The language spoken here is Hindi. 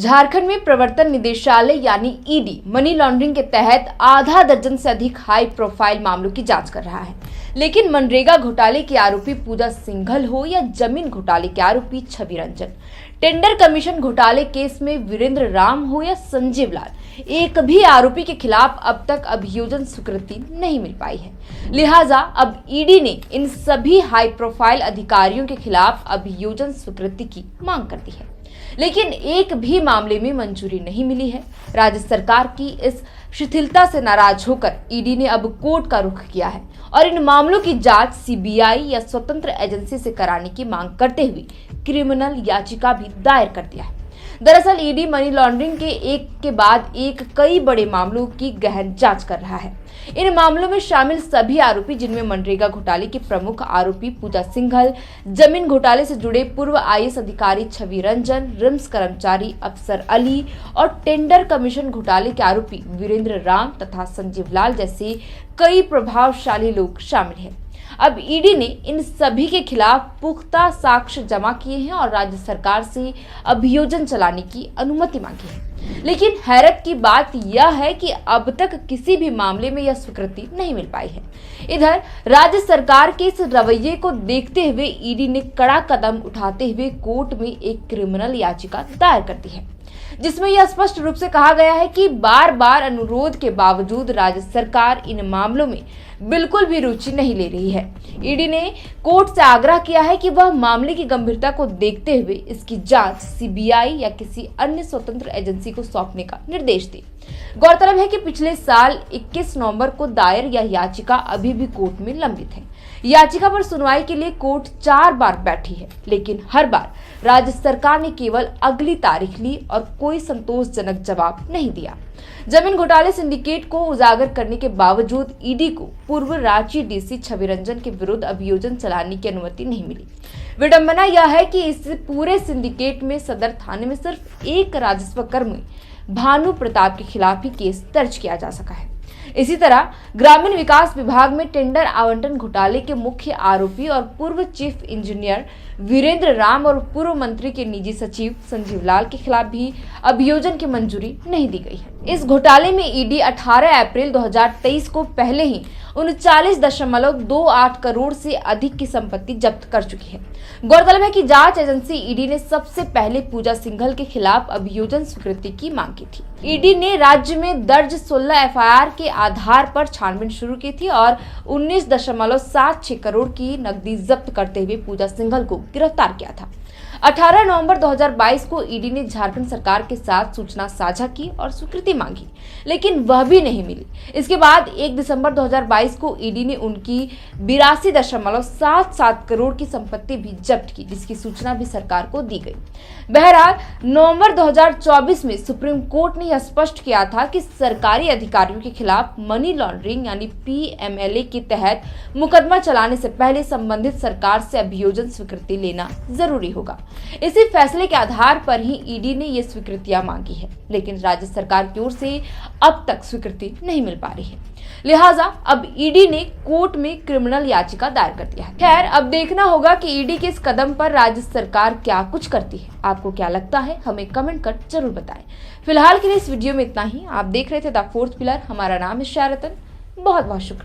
झारखंड में प्रवर्तन निदेशालय यानी ईडी मनी लॉन्ड्रिंग के तहत आधा दर्जन से अधिक हाई प्रोफाइल मामलों की जांच कर रहा है। लेकिन मनरेगा घोटाले के आरोपी पूजा सिंघल हो या जमीन घोटाले के आरोपी छवि रंजन, टेंडर कमीशन घोटाले केस में वीरेंद्र राम हो या संजीव लाल, एक भी आरोपी के खिलाफ अब तक अभियोजन स्वीकृति नहीं मिल पाई है। लिहाजा अब ईडी ने इन सभी हाई प्रोफाइल अधिकारियों के खिलाफ अभियोजन स्वीकृति की मांग कर दी है, लेकिन एक भी मामले में मंजूरी नहीं मिली है। राज्य सरकार की इस शिथिलता से नाराज होकर ईडी ने अब कोर्ट का रुख किया है और इन मामलों की जांच सीबीआई या स्वतंत्र एजेंसी से कराने की मांग करते हुए क्रिमिनल याचिका भी दायर कर दिया है। दरअसल ईडी मनी लॉन्ड्रिंग के एक के बाद एक कई बड़े मामलों की गहन जांच कर रहा है। इन मामलों में शामिल सभी आरोपी, जिनमें मनरेगा घोटाले के प्रमुख आरोपी पूजा सिंघल, जमीन घोटाले से जुड़े पूर्व आईएएस अधिकारी छवि रंजन, रिम्स कर्मचारी अफसर अली और टेंडर कमीशन घोटाले के आरोपी वीरेंद्र राम तथा संजीव लाल जैसे कई प्रभावशाली लोग शामिल हैं। अब ईडी ने इन सभी के खिलाफ पुख्ता साक्ष्य जमा किए हैं और राज्य सरकार से अभियोजन चलाने की अनुमति मांगी है। लेकिन हैरत की बात यह है कि अब तक किसी भी मामले में यह स्वीकृति नहीं मिल पाई है। इधर राज्य सरकार के इस रवैये को देखते हुए ईडी ने कड़ा कदम उठाते हुए कोर्ट में एक क्रिमिनल याचिका दायर कर दी है, जिसमें यह स्पष्ट रूप से कहा गया है कि बार बार अनुरोध के बावजूद राज्य सरकार इन मामलों में बिल्कुल भी रुचि नहीं ले रही है। ईडी ने कोर्ट से आग्रह किया है कि वह मामले की गंभीरता को देखते हुए इसकी जांच सीबीआई या किसी अन्य स्वतंत्र एजेंसी को सौंपने का निर्देश दे। गौरतलब है कि पिछले साल 21 नवंबर को दायर यह याचिका अभी भी कोर्ट में लंबित है। याचिका पर सुनवाई के लिए कोर्ट 4 बार बैठी है, लेकिन हर बार राज्य सरकार ने केवल अगली तारीख ली और कोई संतोषजनक जवाब नहीं दिया। जमीन घोटाले सिंडिकेट को उजागर करने के बावजूद ईडी को पूर्व रांची डीसी छवि रंजन के विरुद्ध अभियोजन चलाने की अनुमति नहीं मिली। विडंबना यह है कि इस पूरे सिंडिकेट में सदर थाने में सिर्फ एक राजस्व कर्मी भानु प्रताप के खिलाफ ही केस दर्ज किया जा सका है। इसी तरह ग्रामीण विकास विभाग में टेंडर आवंटन घोटाले के मुख्य आरोपी और पूर्व चीफ इंजीनियर वीरेंद्र राम और पूर्व मंत्री के निजी सचिव संजीव लाल के खिलाफ भी अभियोजन की मंजूरी नहीं दी गई है। इस घोटाले में ईडी 18 अप्रैल 2023 को पहले ही 39.28 करोड़ से अधिक की संपत्ति जब्त कर चुकी है। गौरतलब है कि जांच एजेंसी ईडी ने सबसे पहले पूजा सिंघल के खिलाफ अभियोजन स्वीकृति की मांग की थी। ईडी ने राज्य में दर्ज 16 एफआईआर के आधार पर छानबीन शुरू की थी और 19.76 करोड़ की नकदी जब्त करते हुए पूजा सिंघल को गिरफ्तार किया था। 18 नवंबर 2022 को ईडी ने झारखंड सरकार के साथ सूचना साझा की और स्वीकृति मांगी, लेकिन वह भी नहीं मिली। इसके बाद 1 दिसंबर 2022 को ईडी ने उनकी 82.77 करोड़ की संपत्ति भी जब्त की, जिसकी सूचना भी सरकार को दी गई। बहरहाल नवंबर 2024 में सुप्रीम कोर्ट ने यह स्पष्ट किया था कि सरकारी अधिकारियों के खिलाफ मनी लॉन्ड्रिंग यानी पीएमएलए के तहत मुकदमा चलाने से पहले संबंधित सरकार से अभियोजन स्वीकृति लेना जरूरी होगा। इसी फैसले के आधार पर ही ईडी ने ये स्वीकृतियां मांगी है, लेकिन राज्य सरकार की ओर से अब तक स्वीकृति नहीं मिल पा रही है। लिहाजा अब ईडी ने कोर्ट में क्रिमिनल याचिका दायर कर दिया है। खैर, अब देखना होगा कि ईडी के इस कदम पर राज्य सरकार क्या कुछ करती है। आपको क्या लगता है, हमें कमेंट कर जरूर बताएं। फिलहाल के लिए इस वीडियो में इतना ही। आप देख रहे थे द फोर्थ पिलर। हमारा नाम है शारतन। बहुत बहुत शुक्रिया।